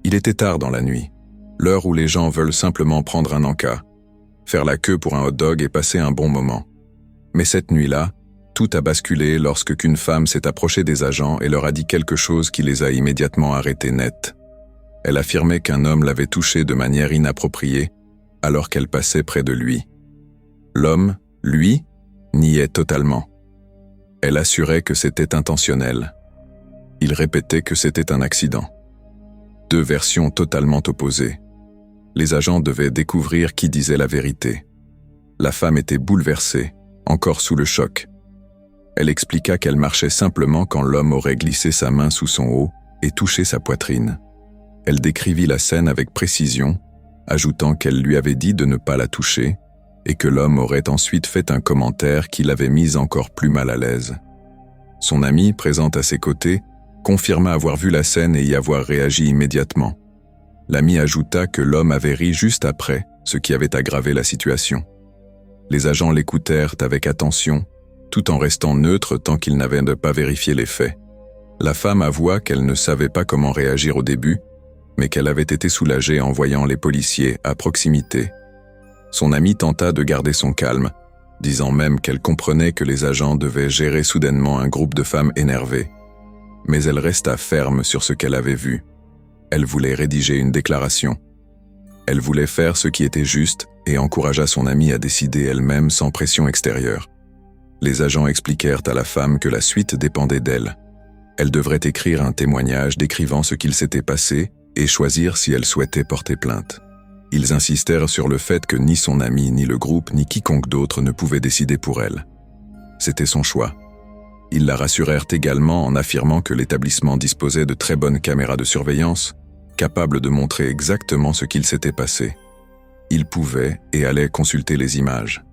Il était tard dans la nuit, l'heure où les gens veulent simplement prendre un encas, faire la queue pour un hot-dog et passer un bon moment. Mais cette nuit-là, tout a basculé lorsque qu'une femme s'est approchée des agents et leur a dit quelque chose qui les a immédiatement arrêtés net. Elle affirmait qu'un homme l'avait touchée de manière inappropriée alors qu'elle passait près de lui. L'homme, lui, niait totalement. Elle assurait que c'était intentionnel. Il répétait que c'était un accident. Deux versions totalement opposées. Les agents devaient découvrir qui disait la vérité. La femme était bouleversée, encore sous le choc. Elle expliqua qu'elle marchait simplement quand l'homme aurait glissé sa main sous son haut et touché sa poitrine. Elle décrivit la scène avec précision, ajoutant qu'elle lui avait dit de ne pas la toucher et que l'homme aurait ensuite fait un commentaire qui l'avait mise encore plus mal à l'aise. Son amie, présente à ses côtés, confirma avoir vu la scène et y avoir réagi immédiatement. L'amie ajouta que l'homme avait ri juste après, ce qui avait aggravé la situation. Les agents l'écoutèrent avec attention, tout en restant neutres tant qu'ils n'avaient pas vérifié les faits. La femme avoua qu'elle ne savait pas comment réagir au début, mais qu'elle avait été soulagée en voyant les policiers à proximité. Son amie tenta de garder son calme, disant même qu'elle comprenait que les agents devaient gérer soudainement un groupe de femmes énervées. Mais elle resta ferme sur ce qu'elle avait vu. Elle voulait rédiger une déclaration. Elle voulait faire ce qui était juste et encouragea son amie à décider elle-même sans pression extérieure. Les agents expliquèrent à la femme que la suite dépendait d'elle. Elle devrait écrire un témoignage décrivant ce qu'il s'était passé et choisir si elle souhaitait porter plainte. Ils insistèrent sur le fait que ni son amie, ni le groupe, ni quiconque d'autre ne pouvait décider pour elle. C'était son choix. Ils la rassurèrent également en affirmant que l'établissement disposait de très bonnes caméras de surveillance, capables de montrer exactement ce qu'il s'était passé. Ils pouvaient et allaient consulter les images.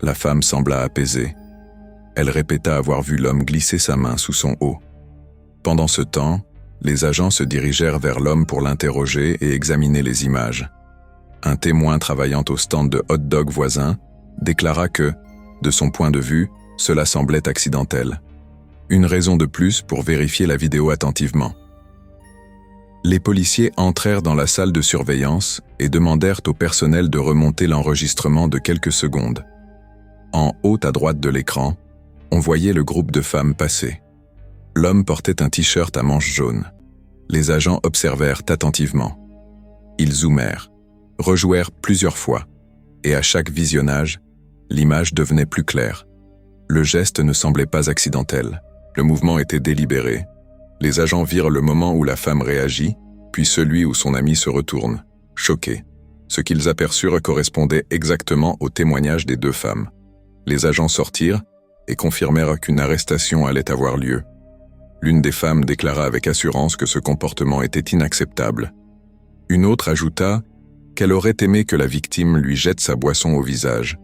La femme sembla apaisée. Elle répéta avoir vu l'homme glisser sa main sous son haut. Pendant ce temps, les agents se dirigèrent vers l'homme pour l'interroger et examiner les images. Un témoin travaillant au stand de hot-dog voisin déclara que, de son point de vue, cela semblait accidentel. Une raison de plus pour vérifier la vidéo attentivement. Les policiers entrèrent dans la salle de surveillance et demandèrent au personnel de remonter l'enregistrement de quelques secondes. En haut à droite de l'écran, on voyait le groupe de femmes passer. L'homme portait un t-shirt à manches jaunes. Les agents observèrent attentivement. Ils zoomèrent, rejouèrent plusieurs fois, et à chaque visionnage, l'image devenait plus claire. Le geste ne semblait pas accidentel. Le mouvement était délibéré. Les agents virent le moment où la femme réagit, puis celui où son ami se retourne, choqué. Ce qu'ils aperçurent correspondait exactement au témoignage des deux femmes. Les agents sortirent et confirmèrent qu'une arrestation allait avoir lieu. L'une des femmes déclara avec assurance que ce comportement était inacceptable. Une autre ajouta qu'elle aurait aimé que la victime lui jette sa boisson au visage.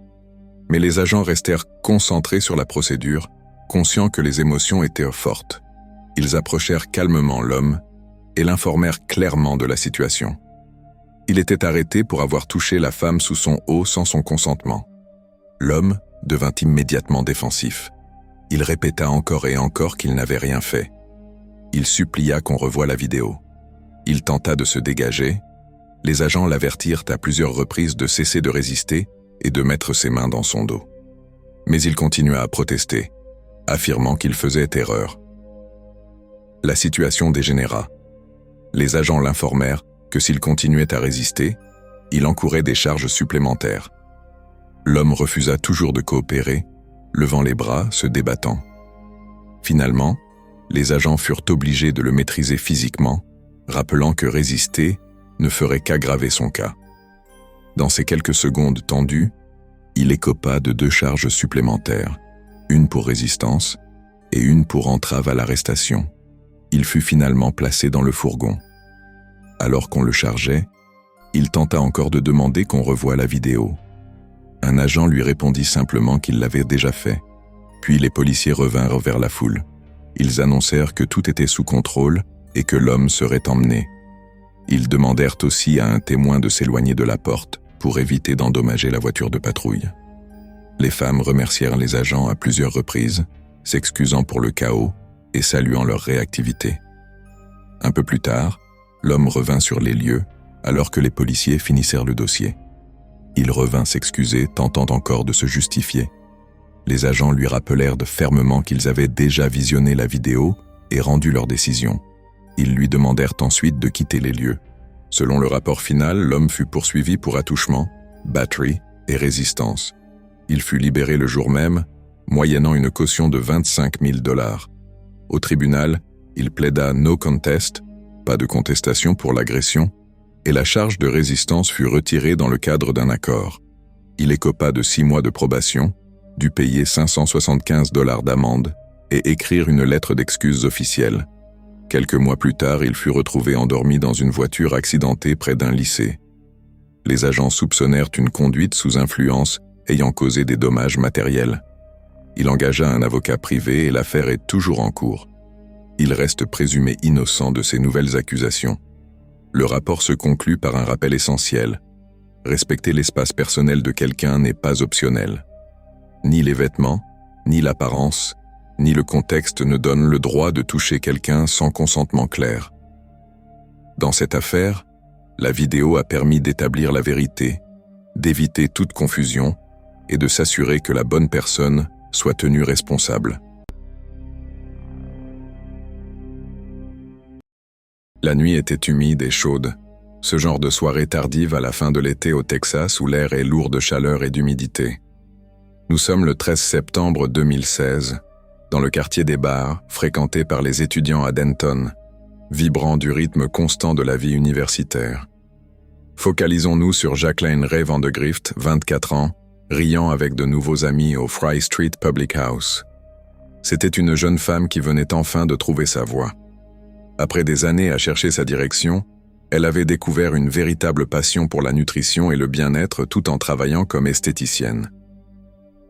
Mais les agents restèrent concentrés sur la procédure, conscients que les émotions étaient fortes. Ils approchèrent calmement l'homme et l'informèrent clairement de la situation. Il était arrêté pour avoir touché la femme sous son haut sans son consentement. L'homme devint immédiatement défensif. Il répéta encore et encore qu'il n'avait rien fait. Il supplia qu'on revoie la vidéo. Il tenta de se dégager. Les agents l'avertirent à plusieurs reprises de cesser de résister et de mettre ses mains dans son dos. Mais il continua à protester, affirmant qu'il faisait erreur. La situation dégénéra. Les agents l'informèrent que s'il continuait à résister, il encourait des charges supplémentaires. L'homme refusa toujours de coopérer, levant les bras, se débattant. Finalement, les agents furent obligés de le maîtriser physiquement, rappelant que résister ne ferait qu'aggraver son cas. Dans ces quelques secondes tendues, il écopa de 2 charges supplémentaires, une pour résistance et une pour entrave à l'arrestation. Il fut finalement placé dans le fourgon. Alors qu'on le chargeait, il tenta encore de demander qu'on revoie la vidéo. Un agent lui répondit simplement qu'il l'avait déjà fait. Puis les policiers revinrent vers la foule. Ils annoncèrent que tout était sous contrôle et que l'homme serait emmené. Ils demandèrent aussi à un témoin de s'éloigner de la porte pour éviter d'endommager la voiture de patrouille. Les femmes remercièrent les agents à plusieurs reprises, s'excusant pour le chaos et saluant leur réactivité. Un peu plus tard, l'homme revint sur les lieux, alors que les policiers finissèrent le dossier. Il revint s'excuser, tentant encore de se justifier. Les agents lui rappelèrent fermement qu'ils avaient déjà visionné la vidéo et rendu leur décision. Ils lui demandèrent ensuite de quitter les lieux. Selon le rapport final, l'homme fut poursuivi pour attouchement, batterie et résistance. Il fut libéré le jour même, moyennant une caution de 25 000 $. Au tribunal, il plaida no contest, pas de contestation pour l'agression, et la charge de résistance fut retirée dans le cadre d'un accord. Il écopa de 6 mois de probation, dut payer 575 $ d'amende et écrire une lettre d'excuse officielle. Quelques mois plus tard, il fut retrouvé endormi dans une voiture accidentée près d'un lycée. Les agents soupçonnèrent une conduite sous influence ayant causé des dommages matériels. Il engagea un avocat privé et l'affaire est toujours en cours. Il reste présumé innocent de ces nouvelles accusations. Le rapport se conclut par un rappel essentiel. Respecter l'espace personnel de quelqu'un n'est pas optionnel. Ni les vêtements, ni l'apparence, ni le contexte ne donnent le droit de toucher quelqu'un sans consentement clair. Dans cette affaire, la vidéo a permis d'établir la vérité, d'éviter toute confusion et de s'assurer que la bonne personne soit tenue responsable. La nuit était humide et chaude, ce genre de soirée tardive à la fin de l'été au Texas où l'air est lourd de chaleur et d'humidité. Nous sommes le 13 septembre 2016, dans le quartier des bars, fréquenté par les étudiants à Denton, vibrant du rythme constant de la vie universitaire. Focalisons-nous sur Jacqueline Ray Vandegrift, 24 ans, riant avec de nouveaux amis au Fry Street Public House. C'était une jeune femme qui venait enfin de trouver sa voie. Après des années à chercher sa direction, elle avait découvert une véritable passion pour la nutrition et le bien-être tout en travaillant comme esthéticienne.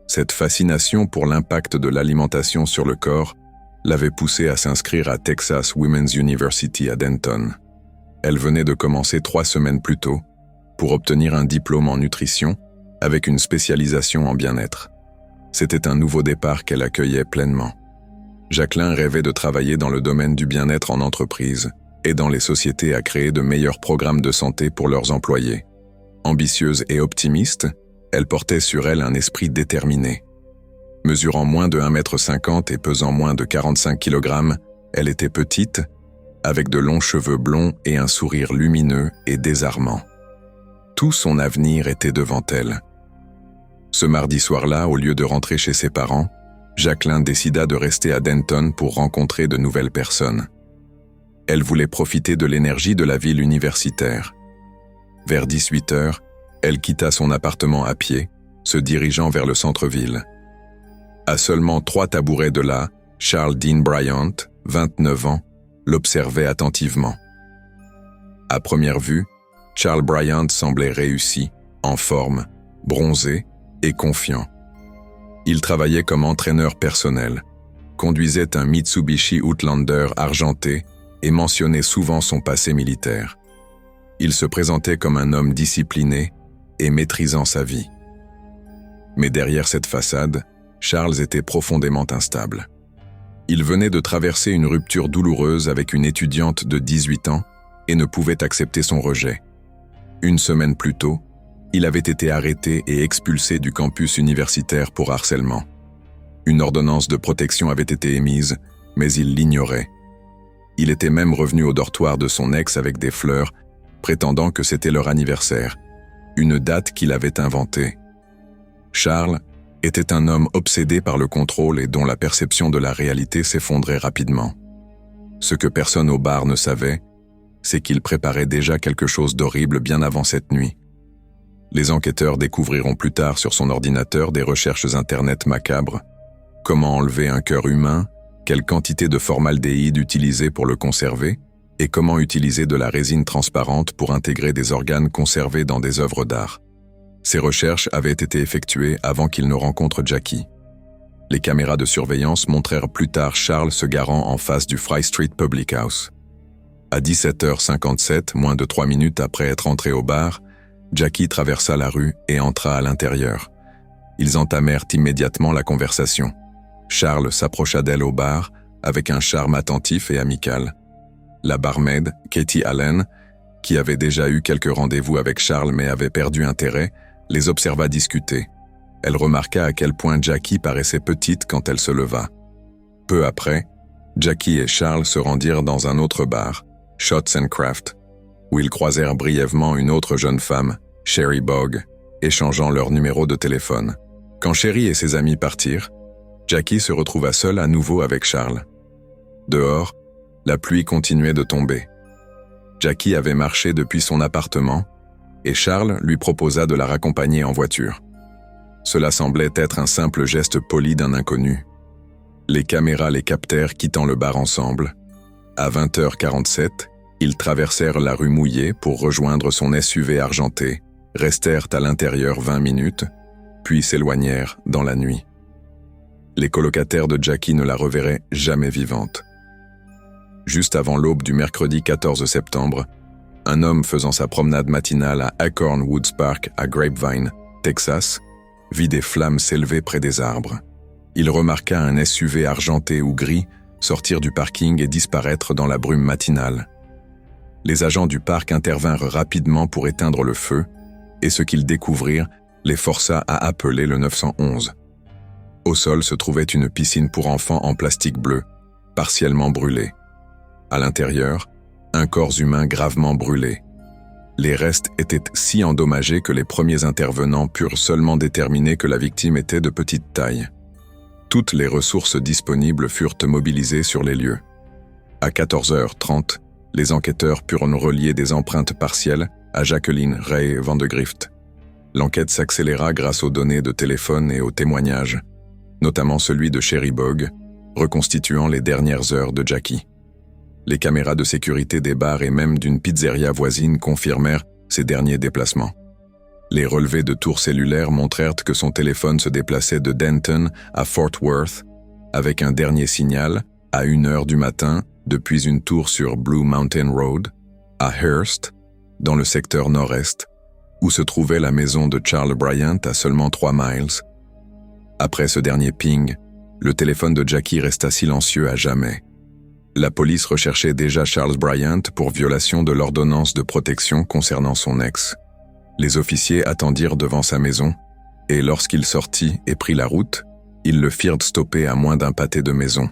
Cette fascination pour l'impact de l'alimentation sur le corps l'avait poussée à s'inscrire à Texas Women's University à Denton. Elle venait de commencer 3 semaines plus tôt pour obtenir un diplôme en nutrition avec une spécialisation en bien-être. C'était un nouveau départ qu'elle accueillait pleinement. Jacqueline rêvait de travailler dans le domaine du bien-être en entreprise, aidant les sociétés à créer de meilleurs programmes de santé pour leurs employés. Ambitieuse et optimiste, elle portait sur elle un esprit déterminé. Mesurant moins de 1,50 m et pesant moins de 45 kg, elle était petite, avec de longs cheveux blonds et un sourire lumineux et désarmant. Tout son avenir était devant elle. Ce mardi soir-là, au lieu de rentrer chez ses parents, Jacqueline décida de rester à Denton pour rencontrer de nouvelles personnes. Elle voulait profiter de l'énergie de la ville universitaire. Vers 18 h, elle quitta son appartement à pied, se dirigeant vers le centre-ville. À seulement 3 tabourets de là, Charles Dean Bryant, 29 ans, l'observait attentivement. À première vue, Charles Bryant semblait réussi, en forme, bronzé et confiant. Il travaillait comme entraîneur personnel, conduisait un Mitsubishi Outlander argenté et mentionnait souvent son passé militaire. Il se présentait comme un homme discipliné et maîtrisant sa vie. Mais derrière cette façade, Charles était profondément instable. Il venait de traverser une rupture douloureuse avec une étudiante de 18 ans et ne pouvait accepter son rejet. 1 semaine plus tôt, il avait été arrêté et expulsé du campus universitaire pour harcèlement. Une ordonnance de protection avait été émise, mais il l'ignorait. Il était même revenu au dortoir de son ex avec des fleurs, prétendant que c'était leur anniversaire, une date qu'il avait inventée. Charles était un homme obsédé par le contrôle et dont la perception de la réalité s'effondrait rapidement. Ce que personne au bar ne savait, c'est qu'il préparait déjà quelque chose d'horrible bien avant cette nuit. Les enquêteurs découvriront plus tard sur son ordinateur des recherches internet macabres. Comment enlever un cœur humain, quelle quantité de formaldéhyde utiliser pour le conserver, et comment utiliser de la résine transparente pour intégrer des organes conservés dans des œuvres d'art. Ces recherches avaient été effectuées avant qu'il ne rencontre Jackie. Les caméras de surveillance montrèrent plus tard Charles se garant en face du Fry Street Public House. À 17h57, moins de 3 minutes après être entré au bar, Jackie traversa la rue et entra à l'intérieur. Ils entamèrent immédiatement la conversation. Charles s'approcha d'elle au bar avec un charme attentif et amical. La barmaid, Katie Allen, qui avait déjà eu quelques rendez-vous avec Charles mais avait perdu intérêt, les observa discuter. Elle remarqua à quel point Jackie paraissait petite quand elle se leva. Peu après, Jackie et Charles se rendirent dans un autre bar, Shots and Craft, où ils croisèrent brièvement une autre jeune femme, Sherry Bogg, échangeant leur numéro de téléphone. Quand Sherry et ses amis partirent, Jackie se retrouva seule à nouveau avec Charles. Dehors, la pluie continuait de tomber. Jackie avait marché depuis son appartement et Charles lui proposa de la raccompagner en voiture. Cela semblait être un simple geste poli d'un inconnu. Les caméras les captèrent quittant le bar ensemble. À 20h47, ils traversèrent la rue mouillée pour rejoindre son SUV argenté, restèrent à l'intérieur 20 minutes, puis s'éloignèrent dans la nuit. Les colocataires de Jackie ne la reverraient jamais vivante. Juste avant l'aube du mercredi 14 septembre, un homme faisant sa promenade matinale à Acorn Woods Park à Grapevine, Texas, vit des flammes s'élever près des arbres. Il remarqua un SUV argenté ou gris sortir du parking et disparaître dans la brume matinale. Les agents du parc intervinrent rapidement pour éteindre le feu, et ce qu'ils découvrirent les força à appeler le 911. Au sol se trouvait une piscine pour enfants en plastique bleu, partiellement brûlée. À l'intérieur, un corps humain gravement brûlé. Les restes étaient si endommagés que les premiers intervenants purent seulement déterminer que la victime était de petite taille. Toutes les ressources disponibles furent mobilisées sur les lieux. À 14h30, les enquêteurs purent relier des empreintes partielles à Jacqueline Ray Van de Grift. L'enquête s'accéléra grâce aux données de téléphone et aux témoignages, notamment celui de Sherry Bogg, reconstituant les dernières heures de Jackie. Les caméras de sécurité des bars et même d'une pizzeria voisine confirmèrent ces derniers déplacements. Les relevés de tours cellulaires montrèrent que son téléphone se déplaçait de Denton à Fort Worth, avec un dernier signal à 1h du matin depuis une tour sur Blue Mountain Road, à Hearst, dans le secteur nord-est, où se trouvait la maison de Charles Bryant à seulement 3 miles. Après ce dernier ping, le téléphone de Jackie resta silencieux à jamais. La police recherchait déjà Charles Bryant pour violation de l'ordonnance de protection concernant son ex. Les officiers attendirent devant sa maison, et lorsqu'il sortit et prit la route, ils le firent stopper à moins d'un pâté de maison.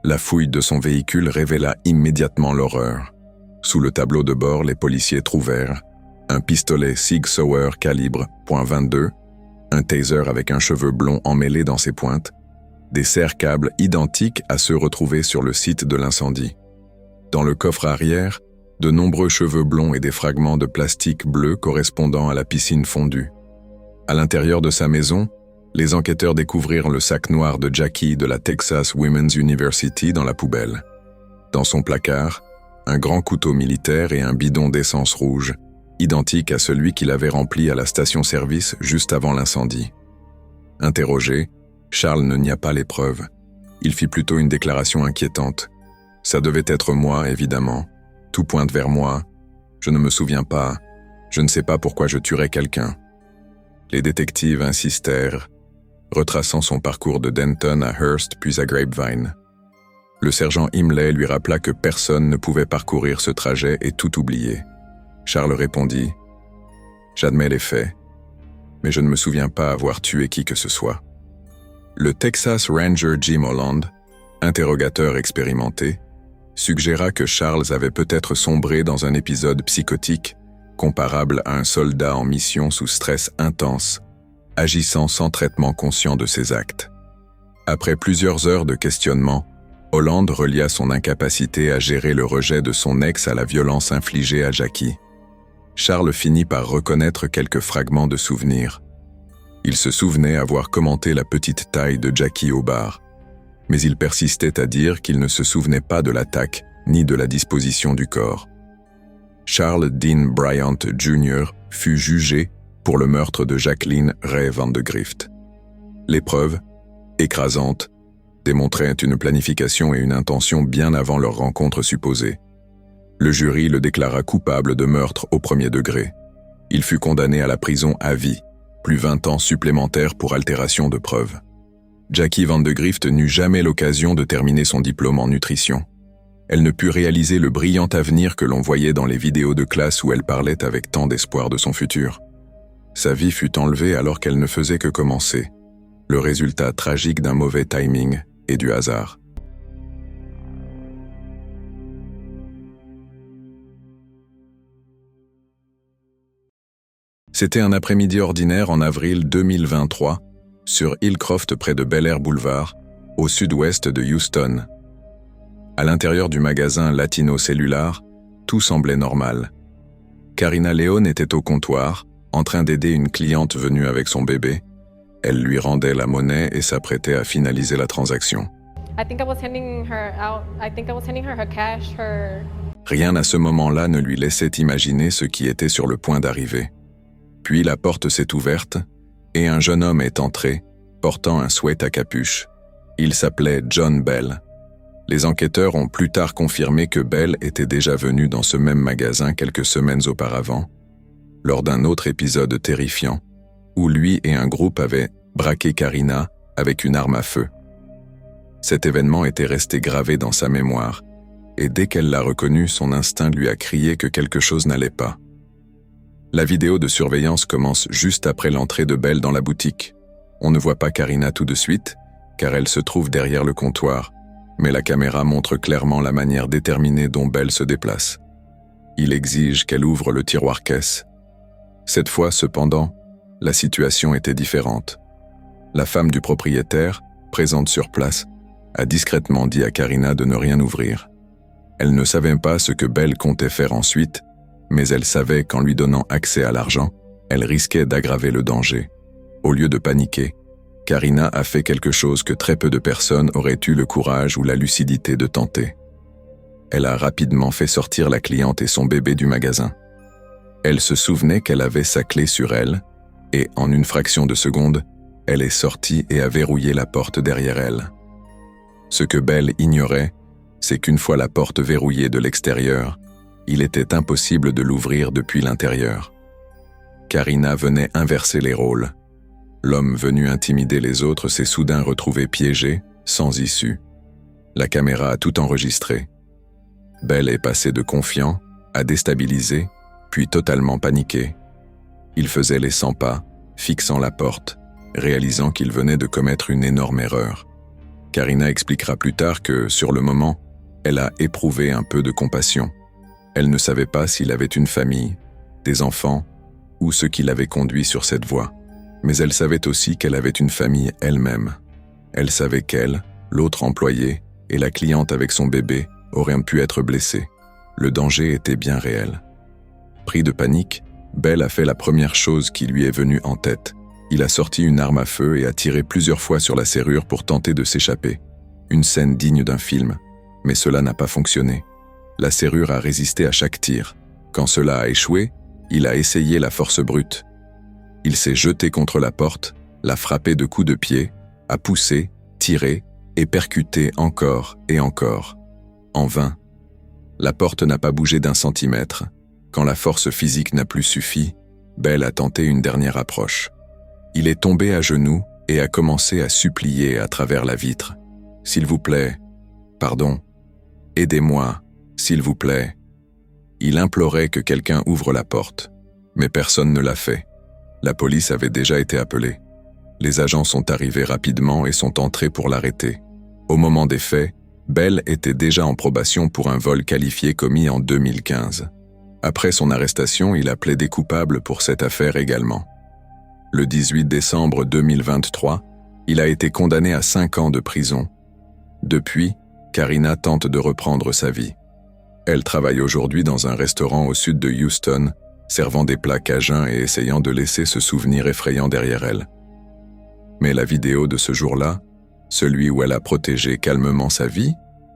La fouille de son véhicule révéla immédiatement l'horreur. Sous le tableau de bord, les policiers trouvèrent un pistolet Sig Sauer calibre .22, un taser avec un cheveu blond emmêlé dans ses pointes, des serre-câbles identiques à ceux retrouvés sur le site de l'incendie. Dans le coffre arrière, de nombreux cheveux blonds et des fragments de plastique bleu correspondant à la piscine fondue. À l'intérieur de sa maison, les enquêteurs découvrirent le sac noir de Jackie de la Texas Women's University dans la poubelle. Dans son placard, un grand couteau militaire et un bidon d'essence rouge, identique à celui qu'il avait rempli à la station-service juste avant l'incendie. Interrogé, Charles ne nia pas les preuves. Il fit plutôt une déclaration inquiétante. « Ça devait être moi, évidemment. Tout pointe vers moi. Je ne me souviens pas. Je ne sais pas pourquoi je tuerais quelqu'un. » Les détectives insistèrent, retraçant son parcours de Denton à Hearst puis à Grapevine. Le sergent Imlay lui rappela que personne ne pouvait parcourir ce trajet et tout oublier. Charles répondit « J'admets les faits, mais je ne me souviens pas avoir tué qui que ce soit. » Le Texas Ranger Jim Holland, interrogateur expérimenté, suggéra que Charles avait peut-être sombré dans un épisode psychotique comparable à un soldat en mission sous stress intense, agissant sans traitement conscient de ses actes. Après plusieurs heures de questionnement, Holland relia son incapacité à gérer le rejet de son ex à la violence infligée à Jackie. Charles finit par reconnaître quelques fragments de souvenirs. Il se souvenait avoir commenté la petite taille de Jackie au bar, mais il persistait à dire qu'il ne se souvenait pas de l'attaque ni de la disposition du corps. Charles Dean Bryant Jr. fut jugé pour le meurtre de Jacqueline Ray Van de Grift. Les preuves, écrasantes, démontraient une planification et une intention bien avant leur rencontre supposée. Le jury le déclara coupable de meurtre au premier degré. Il fut condamné à la prison à vie, plus 20 ans supplémentaires pour altération de preuves. Jackie Van de Grift n'eut jamais l'occasion de terminer son diplôme en nutrition. Elle ne put réaliser le brillant avenir que l'on voyait dans les vidéos de classe où elle parlait avec tant d'espoir de son futur. Sa vie fut enlevée alors qu'elle ne faisait que commencer, le résultat tragique d'un mauvais timing et du hasard. C'était un après-midi ordinaire en avril 2023, sur Hillcroft près de Bel Air Boulevard, au sud-ouest de Houston. À l'intérieur du magasin Latino Cellular, tout semblait normal. Karina Leone était au comptoir, en train d'aider une cliente venue avec son bébé. Elle lui rendait la monnaie et s'apprêtait à finaliser la transaction. Rien à ce moment-là ne lui laissait imaginer ce qui était sur le point d'arriver. Puis la porte s'est ouverte et un jeune homme est entré, portant un sweat à capuche. Il s'appelait John Bell. Les enquêteurs ont plus tard confirmé que Bell était déjà venu dans ce même magasin quelques semaines auparavant, lors d'un autre épisode terrifiant, où lui et un groupe avaient braqué Karina avec une arme à feu. Cet événement était resté gravé dans sa mémoire, et dès qu'elle l'a reconnu, son instinct lui a crié que quelque chose n'allait pas. La vidéo de surveillance commence juste après l'entrée de Bell dans la boutique. On ne voit pas Karina tout de suite, car elle se trouve derrière le comptoir, mais la caméra montre clairement la manière déterminée dont Bell se déplace. Il exige qu'elle ouvre le tiroir-caisse. Cette fois, cependant, la situation était différente. La femme du propriétaire, présente sur place, a discrètement dit à Karina de ne rien ouvrir. Elle ne savait pas ce que Bell comptait faire ensuite, mais elle savait qu'en lui donnant accès à l'argent, elle risquait d'aggraver le danger. Au lieu de paniquer, Karina a fait quelque chose que très peu de personnes auraient eu le courage ou la lucidité de tenter. Elle a rapidement fait sortir la cliente et son bébé du magasin. Elle se souvenait qu'elle avait sa clé sur elle, et en une fraction de seconde, elle est sortie et a verrouillé la porte derrière elle. Ce que Bell ignorait, c'est qu'une fois la porte verrouillée de l'extérieur, il était impossible de l'ouvrir depuis l'intérieur. Karina venait inverser les rôles. L'homme venu intimider les autres s'est soudain retrouvé piégé, sans issue. La caméra a tout enregistré. Bell est passé de confiant à déstabilisé, puis totalement paniqué. Il faisait les 100 pas, fixant la porte, réalisant qu'il venait de commettre une énorme erreur. Karina expliquera plus tard que, sur le moment, elle a éprouvé un peu de compassion. Elle ne savait pas s'il avait une famille, des enfants, ou ce qui l'avait conduit sur cette voie. Mais elle savait aussi qu'elle avait une famille elle-même. Elle savait qu'elle, l'autre employé, et la cliente avec son bébé auraient pu être blessés. Le danger était bien réel. Pris de panique, Bell a fait la première chose qui lui est venue en tête. Il a sorti une arme à feu et a tiré plusieurs fois sur la serrure pour tenter de s'échapper. Une scène digne d'un film, mais cela n'a pas fonctionné. La serrure a résisté à chaque tir. Quand cela a échoué, il a essayé la force brute. Il s'est jeté contre la porte, l'a frappé de coups de pied, a poussé, tiré et percuté encore et encore. En vain. La porte n'a pas bougé d'un centimètre. Quand la force physique n'a plus suffi, Bell a tenté une dernière approche. Il est tombé à genoux et a commencé à supplier à travers la vitre. « S'il vous plaît, pardon, aidez-moi, s'il vous plaît. » Il implorait que quelqu'un ouvre la porte, mais personne ne l'a fait. La police avait déjà été appelée. Les agents sont arrivés rapidement et sont entrés pour l'arrêter. Au moment des faits, Bell était déjà en probation pour un vol qualifié commis en 2015. Après son arrestation, il a plaidé coupable pour cette affaire également. Le 18 décembre 2023, il a été condamné à 5 ans de prison. Depuis, Karina tente de reprendre sa vie. Elle travaille aujourd'hui dans un restaurant au sud de Houston, servant des plats cajuns et essayant de laisser ce souvenir effrayant derrière elle. Mais la vidéo de ce jour-là, celui où elle a protégé calmement sa vie,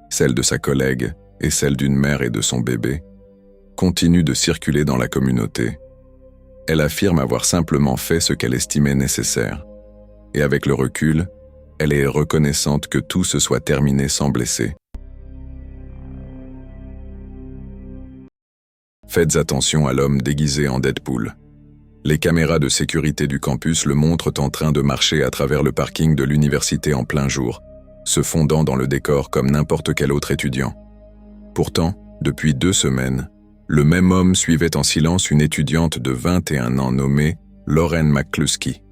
celle de sa collègue et celle d'une mère et de son bébé, continue de circuler dans la communauté. Elle affirme avoir simplement fait ce qu'elle estimait nécessaire. Et avec le recul, elle est reconnaissante que tout se soit terminé sans blessés. Faites attention à l'homme déguisé en Deadpool. Les caméras de sécurité du campus le montrent en train de marcher à travers le parking de l'université en plein jour, se fondant dans le décor comme n'importe quel autre étudiant. Pourtant, depuis 2 semaines, le même homme suivait en silence une étudiante de 21 ans nommée Lauren McCluskey.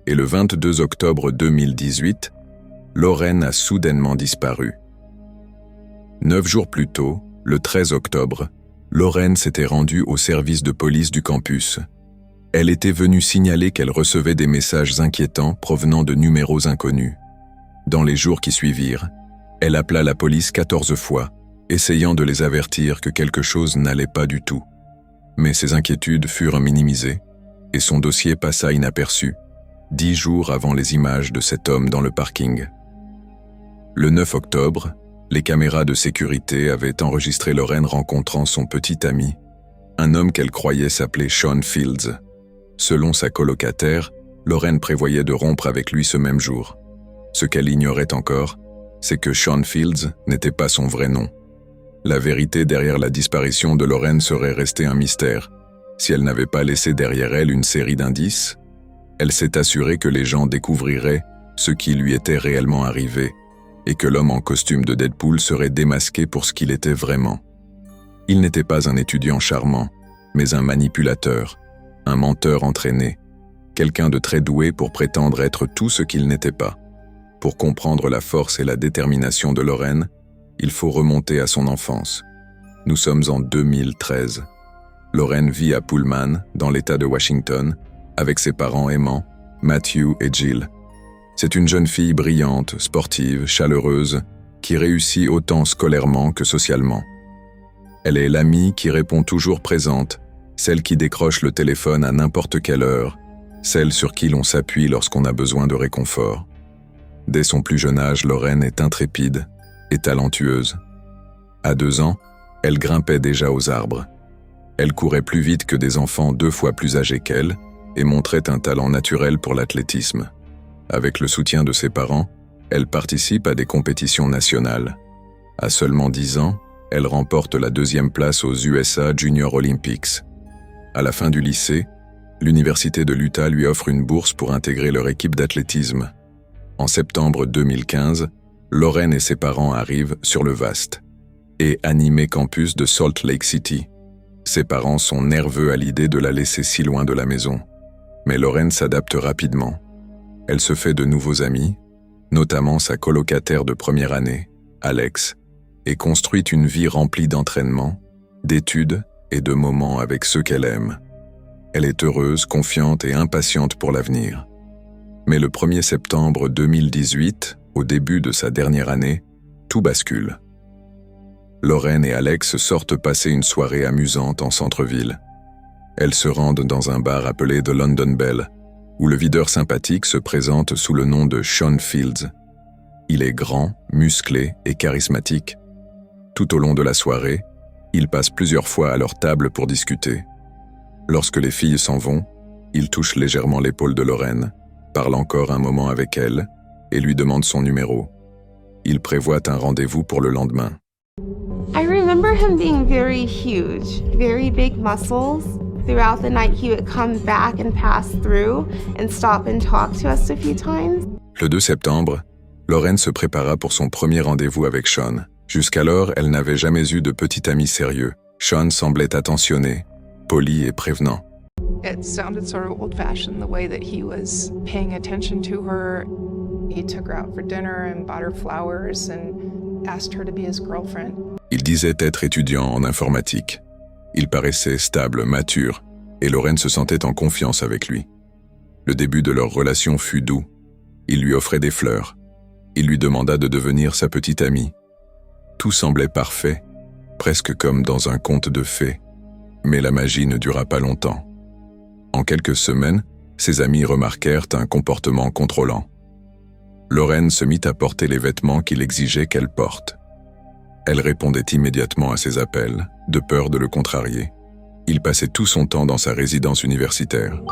Et le 22 octobre 2018, Lauren a soudainement disparu. 9 jours plus tôt, le 13 octobre, Lauren s'était rendue au service de police du campus. Elle était venue signaler qu'elle recevait des messages inquiétants provenant de numéros inconnus. Dans les jours qui suivirent, elle appela la police 14 fois, essayant de les avertir que quelque chose n'allait pas du tout. Mais ses inquiétudes furent minimisées, et son dossier passa inaperçu, 10 jours avant les images de cet homme dans le parking. Le 9 octobre, les caméras de sécurité avaient enregistré Lauren rencontrant son petit ami, un homme qu'elle croyait s'appeler Sean Fields. Selon sa colocataire, Lauren prévoyait de rompre avec lui ce même jour. Ce qu'elle ignorait encore, c'est que Sean Fields n'était pas son vrai nom. La vérité derrière la disparition de Lauren serait restée un mystère. Si elle n'avait pas laissé derrière elle une série d'indices, elle s'est assurée que les gens découvriraient ce qui lui était réellement arrivé et que l'homme en costume de Deadpool serait démasqué pour ce qu'il était vraiment. Il n'était pas un étudiant charmant, mais un manipulateur, un menteur entraîné, quelqu'un de très doué pour prétendre être tout ce qu'il n'était pas. Pour comprendre la force et la détermination de Lauren, il faut remonter à son enfance. Nous sommes en 2013. Lauren vit à Pullman, dans l'État de Washington, avec ses parents aimants, Matthew et Jill. C'est une jeune fille brillante, sportive, chaleureuse, qui réussit autant scolairement que socialement. Elle est l'amie qui répond toujours présente, celle qui décroche le téléphone à n'importe quelle heure, celle sur qui l'on s'appuie lorsqu'on a besoin de réconfort. Dès son plus jeune âge, Lauren est intrépide et talentueuse. À 2 ans, elle grimpait déjà aux arbres. Elle courait plus vite que des enfants 2 fois plus âgés qu'elle et montrait un talent naturel pour l'athlétisme. Avec le soutien de ses parents, elle participe à des compétitions nationales. À seulement 10 ans, elle remporte la 2e place aux USA Junior Olympics. À la fin du lycée, l'Université de l'Utah lui offre une bourse pour intégrer leur équipe d'athlétisme. En septembre 2015, Lauren et ses parents arrivent sur le vaste et animé campus de Salt Lake City. Ses parents sont nerveux à l'idée de la laisser si loin de la maison. Mais Lauren s'adapte rapidement. Elle se fait de nouveaux amis, notamment sa colocataire de première année, Alex, et construit une vie remplie d'entraînement, d'études et de moments avec ceux qu'elle aime. Elle est heureuse, confiante et impatiente pour l'avenir. Mais le 1er septembre 2018, au début de sa dernière année, tout bascule. Lauren et Alex sortent passer une soirée amusante en centre-ville. Elles se rendent dans un bar appelé The London Bell, où le videur sympathique se présente sous le nom de Sean Fields. Il est grand, musclé et charismatique. Tout au long de la soirée, ils passent plusieurs fois à leur table pour discuter. Lorsque les filles s'en vont, il touche légèrement l'épaule de Lauren, parle encore un moment avec elle et lui demande son numéro. Il prévoit un rendez-vous pour le lendemain. I remember him being very huge, very big muscles. Throughout the night, he would come back and pass through and stop and talk to us a few times. Le 2 septembre, Lauren se prépara pour son premier rendez-vous avec Sean. Jusqu'alors, elle n'avait jamais eu de petit ami sérieux. Sean semblait attentionné, poli et prévenant. It sounded sort of old-fashioned, the way that he was paying attention to her. He took her out for dinner and bought her flowers and asked her to be his girlfriend. Il disait être étudiant en informatique. Il paraissait stable, mature, et Lauren se sentait en confiance avec lui. Le début de leur relation fut doux. Il lui offrait des fleurs. Il lui demanda de devenir sa petite amie. Tout semblait parfait, presque comme dans un conte de fées. Mais la magie ne dura pas longtemps. En quelques semaines, ses amis remarquèrent un comportement contrôlant. Lauren se mit à porter les vêtements qu'il exigeait qu'elle porte. Elle répondait immédiatement à ses appels, de peur de le contrarier. Il passait tout son temps dans sa résidence universitaire.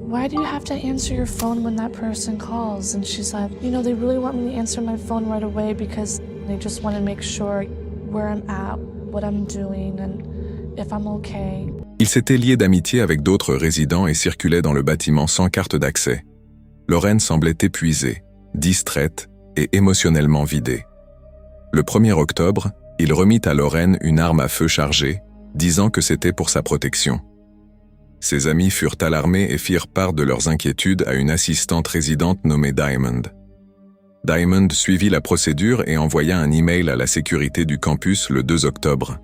Why do you have to answer your phone when that person calls? And she said, they really want me to answer my phone right away because they just want to make sure where I'm at, what I'm doing, and if I'm okay. Il s'était lié d'amitié avec d'autres résidents et circulait dans le bâtiment sans carte d'accès. Lauren semblait épuisée, distraite et émotionnellement vidée. Le 1er octobre, Il remit à Lauren une arme à feu chargée, disant que c'était pour sa protection. Ses amis furent alarmés et firent part de leurs inquiétudes à une assistante résidente nommée Diamond. Diamond suivit la procédure et envoya un email à la sécurité du campus le 2 octobre.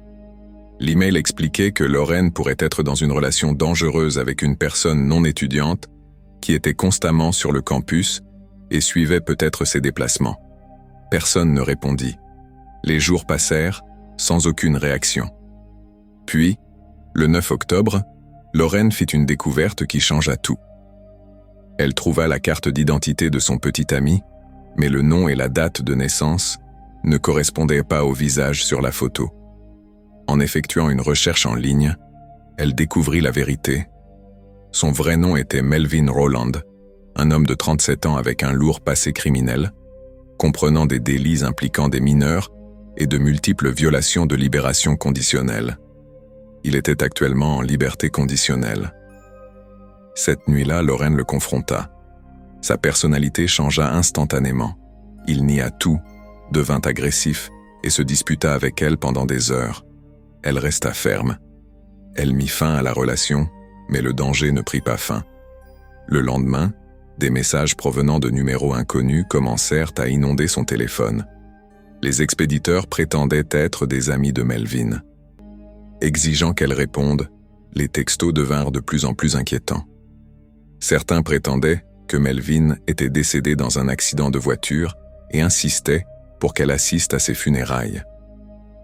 L'email expliquait que Lauren pourrait être dans une relation dangereuse avec une personne non étudiante qui était constamment sur le campus et suivait peut-être ses déplacements. Personne ne répondit. Les jours passèrent, sans aucune réaction. Puis, le 9 octobre, Lauren fit une découverte qui changea tout. Elle trouva la carte d'identité de son petit ami, mais le nom et la date de naissance ne correspondaient pas au visage sur la photo. En effectuant une recherche en ligne, elle découvrit la vérité. Son vrai nom était Melvin Rowland, un homme de 37 ans avec un lourd passé criminel, comprenant des délits impliquant des mineurs et de multiples violations de libération conditionnelle. Il était actuellement en liberté conditionnelle. Cette nuit-là, Lauren le confronta. Sa personnalité changea instantanément. Il nia tout, devint agressif et se disputa avec elle pendant des heures. Elle resta ferme. Elle mit fin à la relation, mais le danger ne prit pas fin. Le lendemain, des messages provenant de numéros inconnus commencèrent à inonder son téléphone. Les expéditeurs prétendaient être des amis de Melvin. Exigeant qu'elle réponde, les textos devinrent de plus en plus inquiétants. Certains prétendaient que Melvin était décédé dans un accident de voiture et insistaient pour qu'elle assiste à ses funérailles.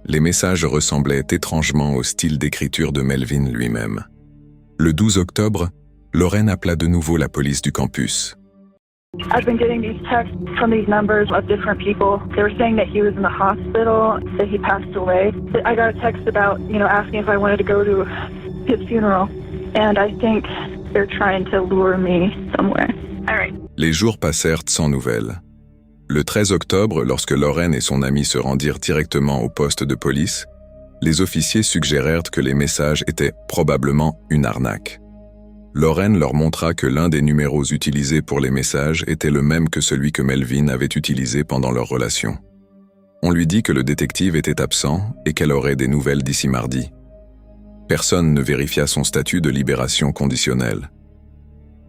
Les messages ressemblaient étrangement au style d'écriture de Melvin lui-même. Le 12 octobre, Lauren appela de nouveau la police du campus. I've been getting these texts from these numbers of different people. They were saying that he was in the hospital, that he passed away. I got a text about, asking if I wanted to go to his funeral. And I think they're trying to lure me somewhere. All right. Les jours passèrent sans nouvelles. Le 13 octobre, lorsque Lauren et son ami se rendirent directement au poste de police, les officiers suggérèrent que les messages étaient probablement une arnaque. Lauren leur montra que l'un des numéros utilisés pour les messages était le même que celui que Melvin avait utilisé pendant leur relation. On lui dit que le détective était absent et qu'elle aurait des nouvelles d'ici mardi. Personne ne vérifia son statut de libération conditionnelle.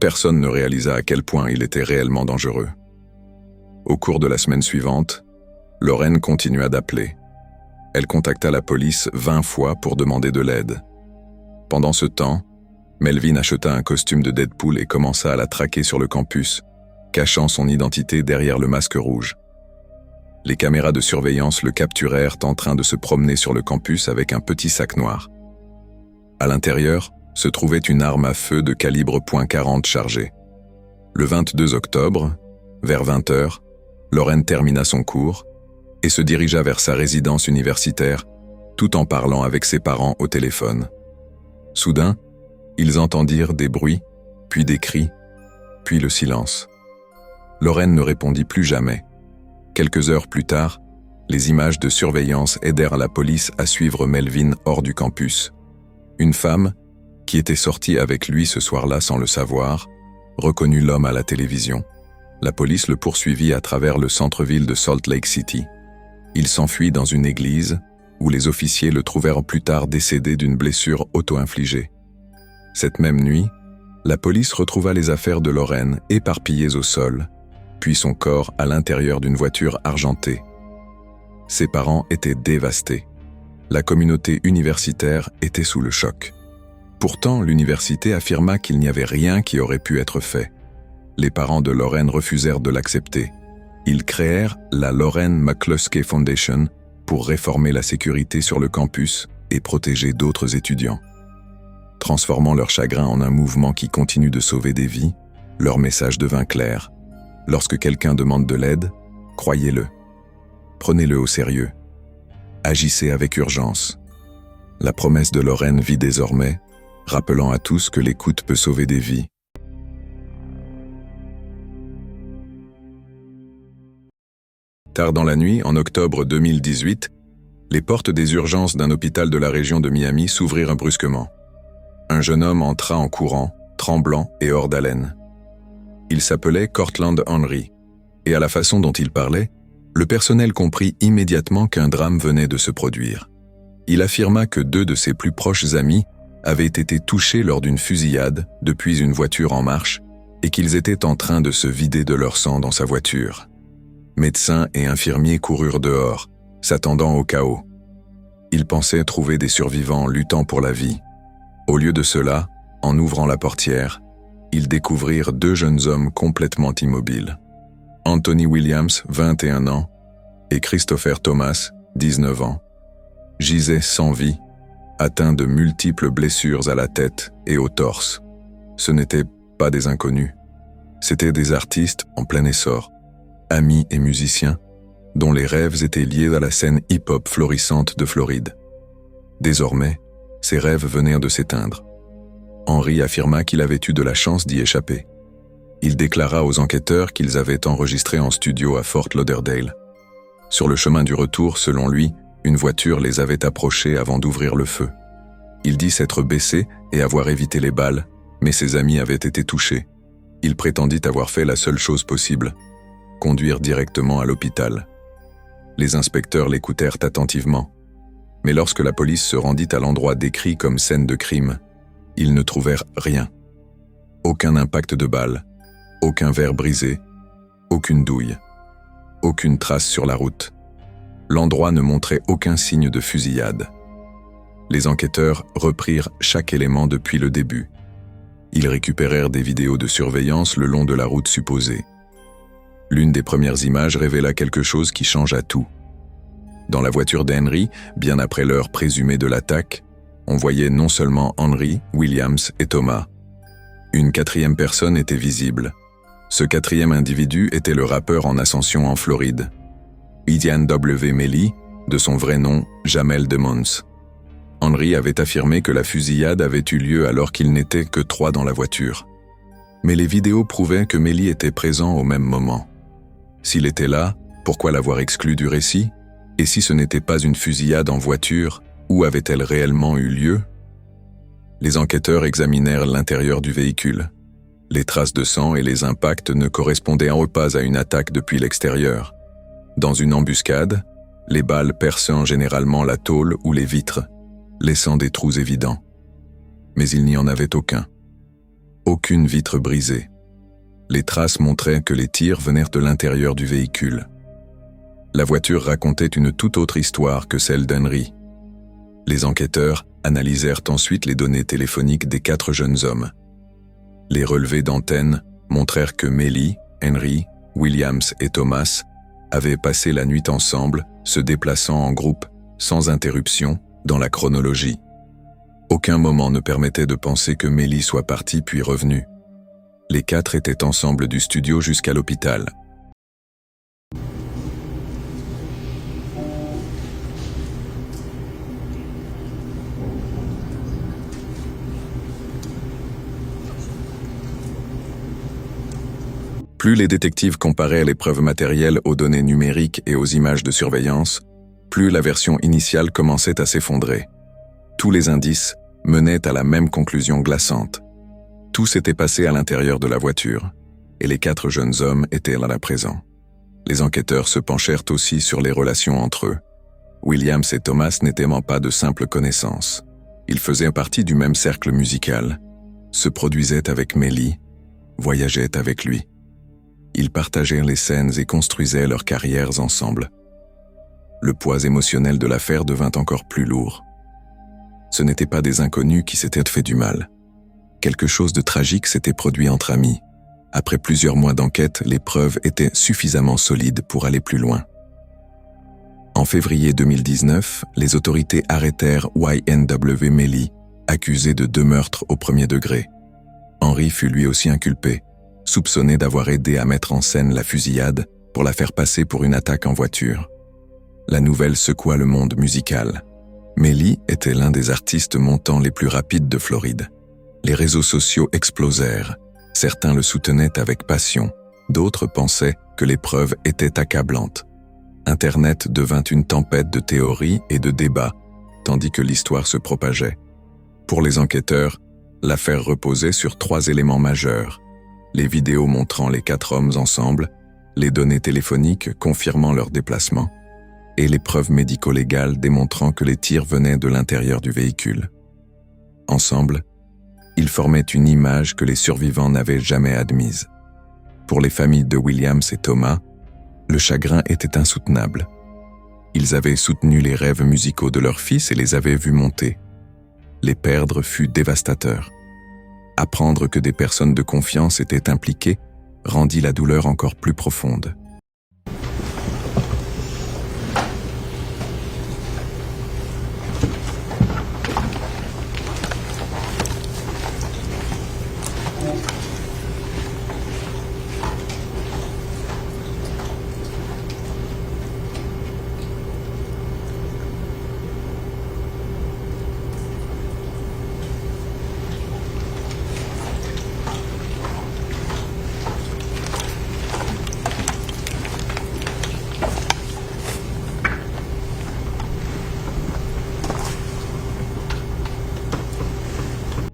Personne ne réalisa à quel point il était réellement dangereux. Au cours de la semaine suivante, Lauren continua d'appeler. Elle contacta la police 20 fois pour demander de l'aide. Pendant ce temps, Melvin acheta un costume de Deadpool et commença à la traquer sur le campus, cachant son identité derrière le masque rouge. Les caméras de surveillance le capturèrent en train de se promener sur le campus avec un petit sac noir. À l'intérieur se trouvait une arme à feu de calibre .40 chargée. Le 22 octobre, vers 20h, Lauren termina son cours et se dirigea vers sa résidence universitaire, tout en parlant avec ses parents au téléphone. Soudain, ils entendirent des bruits, puis des cris, puis le silence. Lauren ne répondit plus jamais. Quelques heures plus tard, les images de surveillance aidèrent la police à suivre Melvin hors du campus. Une femme, qui était sortie avec lui ce soir-là sans le savoir, reconnut l'homme à la télévision. La police le poursuivit à travers le centre-ville de Salt Lake City. Il s'enfuit dans une église, où les officiers le trouvèrent plus tard décédé d'une blessure auto-infligée. Cette même nuit, la police retrouva les affaires de Lauren éparpillées au sol, puis son corps à l'intérieur d'une voiture argentée. Ses parents étaient dévastés. La communauté universitaire était sous le choc. Pourtant, l'université affirma qu'il n'y avait rien qui aurait pu être fait. Les parents de Lauren refusèrent de l'accepter. Ils créèrent la Lauren McCluskey Foundation pour réformer la sécurité sur le campus et protéger d'autres étudiants. Transformant leur chagrin en un mouvement qui continue de sauver des vies, leur message devint clair. Lorsque quelqu'un demande de l'aide, croyez-le. Prenez-le au sérieux. Agissez avec urgence. La promesse de Lauren vit désormais, rappelant à tous que l'écoute peut sauver des vies. Tard dans la nuit, en octobre 2018, les portes des urgences d'un hôpital de la région de Miami s'ouvrirent brusquement. Un jeune homme entra en courant, tremblant et hors d'haleine. Il s'appelait Cortland Henry, et à la façon dont il parlait, Le personnel comprit immédiatement qu'un drame venait de se produire. Il affirma que 2 de ses plus proches amis avaient été touchés lors d'une fusillade depuis une voiture en marche et qu'ils étaient en train de se vider de leur sang dans sa voiture. Médecins et infirmiers coururent dehors, s'attendant au chaos. Ils pensaient trouver des survivants luttant pour la vie. Au lieu de cela, en ouvrant la portière, ils découvrirent 2 jeunes hommes complètement immobiles. Anthony Williams, 21 ans, et Christopher Thomas, 19 ans, gisaient sans vie, atteints de multiples blessures à la tête et au torse. Ce n'étaient pas des inconnus, c'étaient des artistes en plein essor, amis et musiciens, dont les rêves étaient liés à la scène hip-hop florissante de Floride. Désormais, ces rêves venaient de s'éteindre. Henry affirma qu'il avait eu de la chance d'y échapper. Il déclara aux enquêteurs qu'ils avaient enregistré en studio à Fort Lauderdale. Sur le chemin du retour, selon lui, une voiture les avait approchés avant d'ouvrir le feu. Il dit s'être baissé et avoir évité les balles, mais ses amis avaient été touchés. Il prétendit avoir fait la seule chose possible, conduire directement à l'hôpital. Les inspecteurs l'écoutèrent attentivement. Mais lorsque la police se rendit à l'endroit décrit comme scène de crime, ils ne trouvèrent rien. Aucun impact de balle, aucun verre brisé, aucune douille, aucune trace sur la route. L'endroit ne montrait aucun signe de fusillade. Les enquêteurs reprirent chaque élément depuis le début. Ils récupérèrent des vidéos de surveillance le long de la route supposée. L'une des premières images révéla quelque chose qui changea tout. Dans la voiture d'Henry, bien après l'heure présumée de l'attaque, on voyait non seulement Henry, Williams et Thomas. Une 4e personne était visible. Ce 4e individu était le rappeur en ascension en Floride, Ian W. Melly, de son vrai nom Jamel Demons. Henry avait affirmé que la fusillade avait eu lieu alors qu'il n'était que 3 dans la voiture. Mais les vidéos prouvaient que Melly était présent au même moment. S'il était là, pourquoi l'avoir exclu du récit? Et si ce n'était pas une fusillade en voiture, où avait-elle réellement eu lieu? Les enquêteurs examinèrent l'intérieur du véhicule. Les traces de sang et les impacts ne correspondaient pas à une attaque depuis l'extérieur. Dans une embuscade, les balles perçaient généralement la tôle ou les vitres, laissant des trous évidents. Mais il n'y en avait aucun. Aucune vitre brisée. Les traces montraient que les tirs venaient de l'intérieur du véhicule. La voiture racontait une toute autre histoire que celle d'Henry. Les enquêteurs analysèrent ensuite les données téléphoniques des 4 jeunes hommes. Les relevés d'antenne montrèrent que Melly, Henry, Williams et Thomas avaient passé la nuit ensemble, se déplaçant en groupe, sans interruption, dans la chronologie. Aucun moment ne permettait de penser que Melly soit partie puis revenue. Les 4 étaient ensemble du studio jusqu'à l'hôpital. Plus les détectives comparaient les preuves matérielles aux données numériques et aux images de surveillance, plus la version initiale commençait à s'effondrer. Tous les indices menaient à la même conclusion glaçante. Tout s'était passé à l'intérieur de la voiture, et les 4 jeunes hommes étaient là présents. Les enquêteurs se penchèrent aussi sur les relations entre eux. Williams et Thomas n'étaient pas de simples connaissances. Ils faisaient partie du même cercle musical, se produisaient avec Melly, voyageaient avec lui. Ils partagèrent les scènes et construisaient leurs carrières ensemble. Le poids émotionnel de l'affaire devint encore plus lourd. Ce n'étaient pas des inconnus qui s'étaient fait du mal. Quelque chose de tragique s'était produit entre amis. Après plusieurs mois d'enquête, les preuves étaient suffisamment solides pour aller plus loin. En février 2019, les autorités arrêtèrent YNW Melly, accusé de 2 meurtres au premier degré. Henry fut lui aussi inculpé, soupçonné d'avoir aidé à mettre en scène la fusillade pour la faire passer pour une attaque en voiture. La nouvelle secoua le monde musical. Melly était l'un des artistes montants les plus rapides de Floride. Les réseaux sociaux explosèrent. Certains le soutenaient avec passion, d'autres pensaient que les preuves étaient accablantes. Internet devint une tempête de théories et de débats, tandis que l'histoire se propageait. Pour les enquêteurs, l'affaire reposait sur 3 éléments majeurs. Les vidéos montrant les 4 hommes ensemble, les données téléphoniques confirmant leur déplacement et les preuves médico-légales démontrant que les tirs venaient de l'intérieur du véhicule. Ensemble, ils formaient une image que les survivants n'avaient jamais admise. Pour les familles de Williams et Thomas, le chagrin était insoutenable. Ils avaient soutenu les rêves musicaux de leur fils et les avaient vus monter. Les perdre fut dévastateur. Apprendre que des personnes de confiance étaient impliquées rendit la douleur encore plus profonde.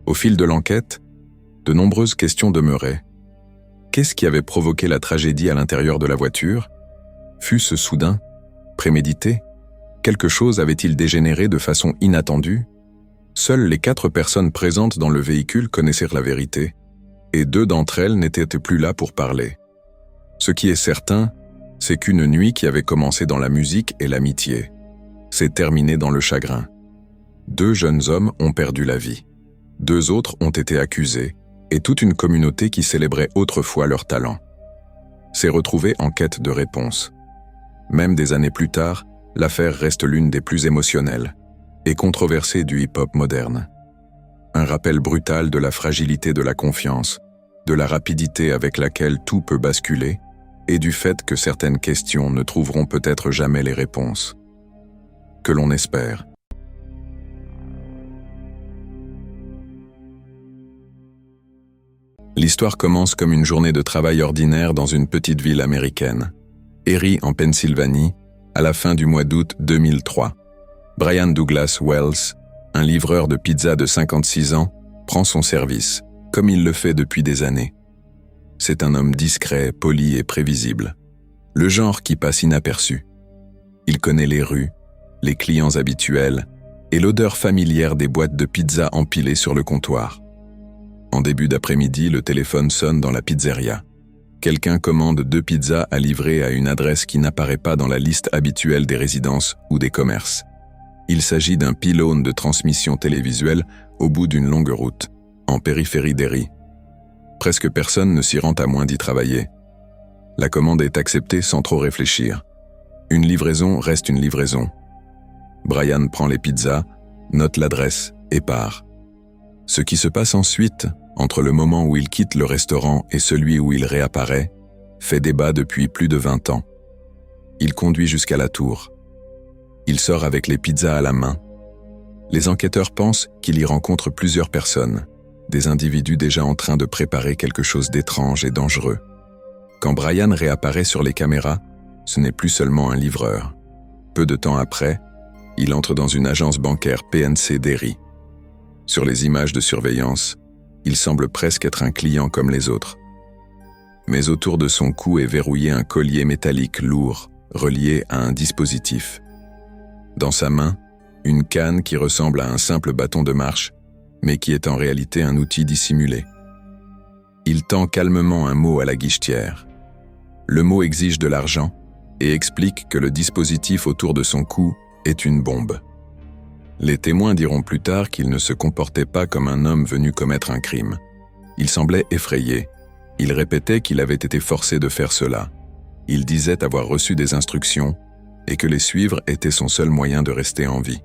Au fil de l'enquête, de nombreuses questions demeuraient. Qu'est-ce qui avait provoqué la tragédie à l'intérieur de la voiture? Fut-ce soudain? Prémédité? Quelque chose avait-il dégénéré de façon inattendue? Seules les 4 personnes présentes dans le véhicule connaissèrent la vérité, et 2 d'entre elles n'étaient plus là pour parler. Ce qui est certain, c'est qu'une nuit qui avait commencé dans la musique et l'amitié s'est terminée dans le chagrin. 2 jeunes hommes ont perdu la vie. 2 autres ont été accusés, et toute une communauté qui célébrait autrefois leur talent s'est retrouvée en quête de réponses. Même des années plus tard, l'affaire reste l'une des plus émotionnelles et controversée du hip-hop moderne. Un rappel brutal de la fragilité de la confiance, de la rapidité avec laquelle tout peut basculer, et du fait que certaines questions ne trouveront peut-être jamais les réponses. Que l'on espère. L'histoire commence comme une journée de travail ordinaire dans une petite ville américaine, Erie en Pennsylvanie, à la fin du mois d'août 2003. Brian Douglas Wells, un livreur de pizza de 56 ans, prend son service, comme il le fait depuis des années. C'est un homme discret, poli et prévisible, le genre qui passe inaperçu. Il connaît les rues, les clients habituels et l'odeur familière des boîtes de pizza empilées sur le comptoir. En début d'après-midi, le téléphone sonne dans la pizzeria. Quelqu'un commande 2 pizzas à livrer à une adresse qui n'apparaît pas dans la liste habituelle des résidences ou des commerces. Il s'agit d'un pylône de transmission télévisuelle au bout d'une longue route, en périphérie d'Erie. Presque personne ne s'y rend à moins d'y travailler. La commande est acceptée sans trop réfléchir. Une livraison reste une livraison. Brian prend les pizzas, note l'adresse et part. Ce qui se passe ensuite, entre le moment où il quitte le restaurant et celui où il réapparaît, fait débat depuis plus de 20 ans. Il conduit jusqu'à la tour. Il sort avec les pizzas à la main. Les enquêteurs pensent qu'il y rencontre plusieurs personnes, des individus déjà en train de préparer quelque chose d'étrange et dangereux. Quand Brian réapparaît sur les caméras, ce n'est plus seulement un livreur. Peu de temps après, il entre dans une agence bancaire PNC d'Erie. Sur les images de surveillance, il semble presque être un client comme les autres. Mais autour de son cou est verrouillé un collier métallique lourd, relié à un dispositif. Dans sa main, une canne qui ressemble à un simple bâton de marche, mais qui est en réalité un outil dissimulé. Il tend calmement un mot à la guichetière. Le mot exige de l'argent et explique que le dispositif autour de son cou est une bombe. Les témoins diront plus tard qu'il ne se comportait pas comme un homme venu commettre un crime. Il semblait effrayé. Il répétait qu'il avait été forcé de faire cela. Il disait avoir reçu des instructions et que les suivre était son seul moyen de rester en vie.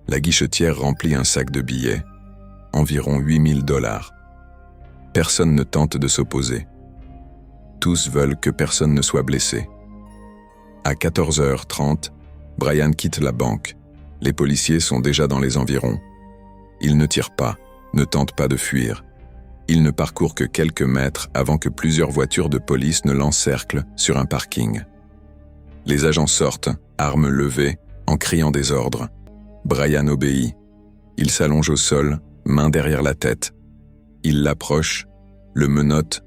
La guichetière remplit un sac de billets, environ 8 000 $. Personne ne tente de s'opposer. Tous veulent que personne ne soit blessé. À 14h30, Brian quitte la banque. Les policiers sont déjà dans les environs. Ils ne tirent pas, ne tentent pas de fuir. Ils ne parcourent que quelques mètres avant que plusieurs voitures de police ne l'encerclent sur un parking. Les agents sortent, armes levées, en criant des ordres. Brian obéit. Il s'allonge au sol, main derrière la tête. Il l'approche, le menotte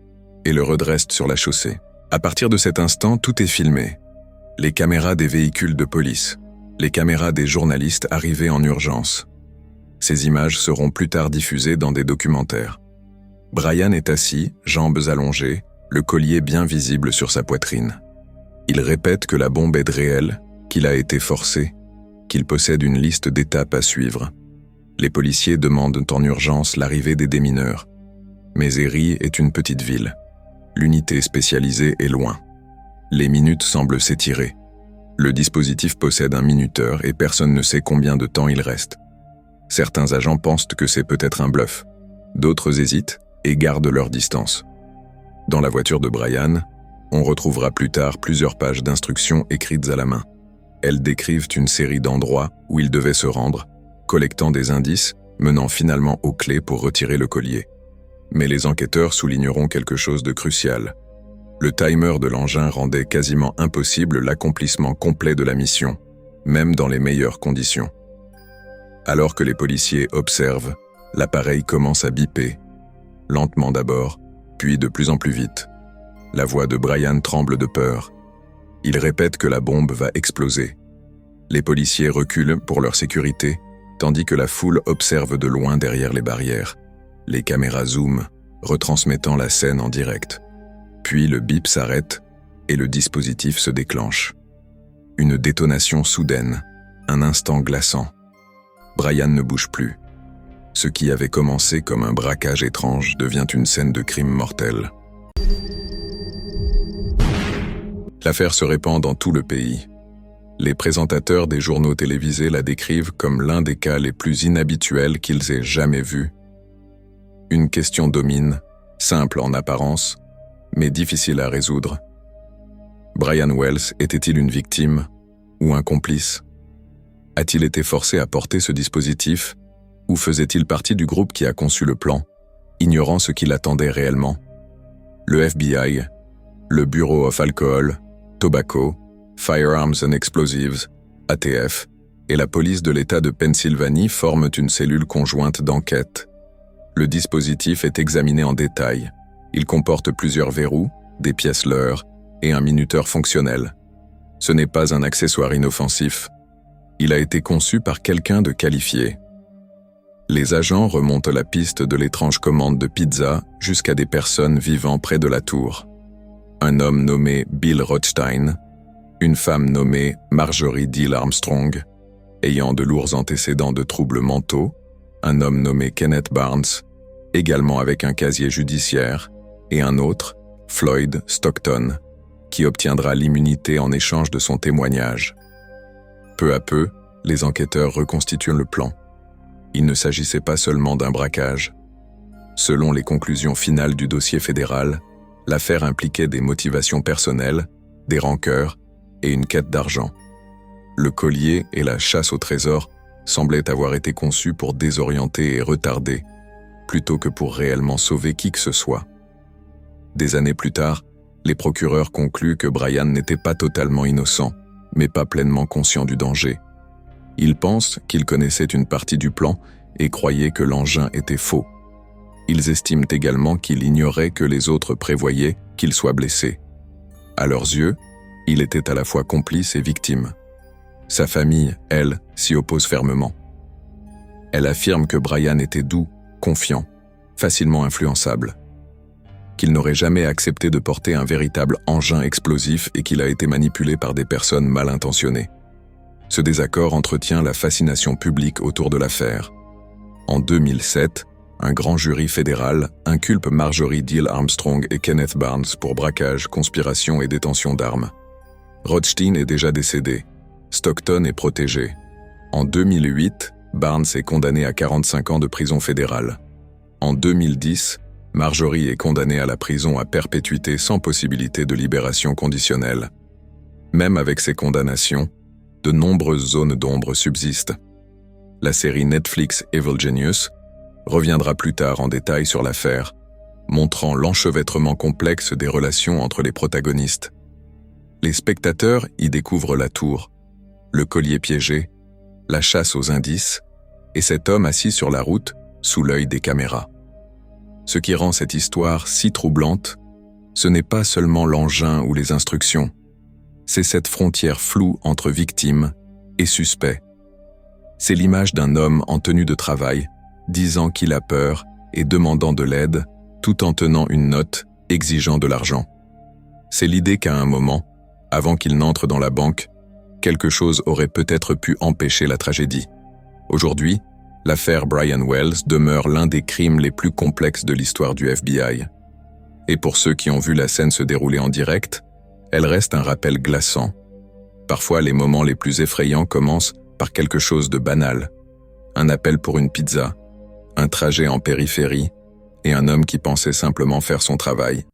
et le redresse sur la chaussée. À partir de cet instant, tout est filmé. Les caméras des véhicules de police, les caméras des journalistes arrivés en urgence. Ces images seront plus tard diffusées dans des documentaires. Brian est assis, jambes allongées, le collier bien visible sur sa poitrine. Il répète que la bombe est réelle, qu'il a été forcé, qu'il possède une liste d'étapes à suivre. Les policiers demandent en urgence l'arrivée des démineurs. Mais Erie est une petite ville. L'unité spécialisée est loin. Les minutes semblent s'étirer. Le dispositif possède un minuteur et personne ne sait combien de temps il reste. Certains agents pensent que c'est peut-être un bluff. D'autres hésitent et gardent leur distance. Dans la voiture de Brian, on retrouvera plus tard plusieurs pages d'instructions écrites à la main. Elles décrivent une série d'endroits où il devait se rendre, collectant des indices, menant finalement aux clés pour retirer le collier. Mais les enquêteurs souligneront quelque chose de crucial. Le timer de l'engin rendait quasiment impossible l'accomplissement complet de la mission, même dans les meilleures conditions. Alors que les policiers observent, l'appareil commence à biper, lentement d'abord, puis de plus en plus vite. La voix de Brian tremble de peur. Il répète que la bombe va exploser. Les policiers reculent pour leur sécurité, tandis que la foule observe de loin derrière les barrières. Les caméras zooment, retransmettant la scène en direct. Puis le bip s'arrête et le dispositif se déclenche. Une détonation soudaine, un instant glaçant. Brian ne bouge plus. Ce qui avait commencé comme un braquage étrange devient une scène de crime mortel. L'affaire se répand dans tout le pays. Les présentateurs des journaux télévisés la décrivent comme l'un des cas les plus inhabituels qu'ils aient jamais vus. Une question domine, simple en apparence, mais difficile à résoudre. Brian Wells était-il une victime ou un complice? A-t-il été forcé à porter ce dispositif ou faisait-il partie du groupe qui a conçu le plan, ignorant ce qui l'attendait réellement? Le FBI, le Bureau of Alcohol, Tobacco, Firearms and Explosives, ATF, et la police de l'État de Pennsylvanie forment une cellule conjointe d'enquête. Le dispositif est examiné en détail. Il comporte plusieurs verrous, des pièces leurres et un minuteur fonctionnel. Ce n'est pas un accessoire inoffensif. Il a été conçu par quelqu'un de qualifié. Les agents remontent la piste de l'étrange commande de pizza jusqu'à des personnes vivant près de la tour. Un homme nommé Bill Rothstein, une femme nommée Marjorie Diehl Armstrong, ayant de lourds antécédents de troubles mentaux, un homme nommé Kenneth Barnes, également avec un casier judiciaire, et un autre, Floyd Stockton, qui obtiendra l'immunité en échange de son témoignage. Peu à peu, les enquêteurs reconstituent le plan. Il ne s'agissait pas seulement d'un braquage. Selon les conclusions finales du dossier fédéral, l'affaire impliquait des motivations personnelles, des rancœurs et une quête d'argent. Le collier et la chasse au trésor semblaient avoir été conçus pour désorienter et retarder, plutôt que pour réellement sauver qui que ce soit. Des années plus tard, les procureurs concluent que Brian n'était pas totalement innocent, mais pas pleinement conscient du danger. Ils pensent qu'il connaissait une partie du plan et croyaient que l'engin était faux. Ils estiment également qu'il ignorait que les autres prévoyaient qu'il soit blessé. À leurs yeux, il était à la fois complice et victime. Sa famille, elle, s'y oppose fermement. Elle affirme que Brian était doux, confiant, facilement influençable, qu'il n'aurait jamais accepté de porter un véritable engin explosif et qu'il a été manipulé par des personnes mal intentionnées. Ce désaccord entretient la fascination publique autour de l'affaire. En 2007, un grand jury fédéral inculpe Marjorie Diehl Armstrong et Kenneth Barnes pour braquage, conspiration et détention d'armes. Rothstein est déjà décédé. Stockton est protégé. En 2008, Barnes est condamné à 45 ans de prison fédérale. En 2010, Marjorie est condamnée à la prison à perpétuité sans possibilité de libération conditionnelle. Même avec ces condamnations, de nombreuses zones d'ombre subsistent. La série Netflix Evil Genius reviendra plus tard en détail sur l'affaire, montrant l'enchevêtrement complexe des relations entre les protagonistes. Les spectateurs y découvrent la tour, le collier piégé, la chasse aux indices, et cet homme assis sur la route, sous l'œil des caméras. Ce qui rend cette histoire si troublante, Ce n'est pas seulement l'engin ou les instructions, c'est cette frontière floue entre victime et suspect. C'est l'image d'un homme en tenue de travail, disant qu'il a peur et demandant de l'aide, tout en tenant une note exigeant de l'argent. C'est l'idée qu'à un moment, avant qu'il n'entre dans la banque, quelque chose aurait peut-être pu empêcher la tragédie. Aujourd'hui, l'affaire Brian Wells demeure l'un des crimes les plus complexes de l'histoire du FBI. Et pour ceux qui ont vu la scène se dérouler en direct, elle reste un rappel glaçant. Parfois, les moments les plus effrayants commencent par quelque chose de banal. Un appel pour une pizza, un trajet en périphérie et un homme qui pensait simplement faire son travail.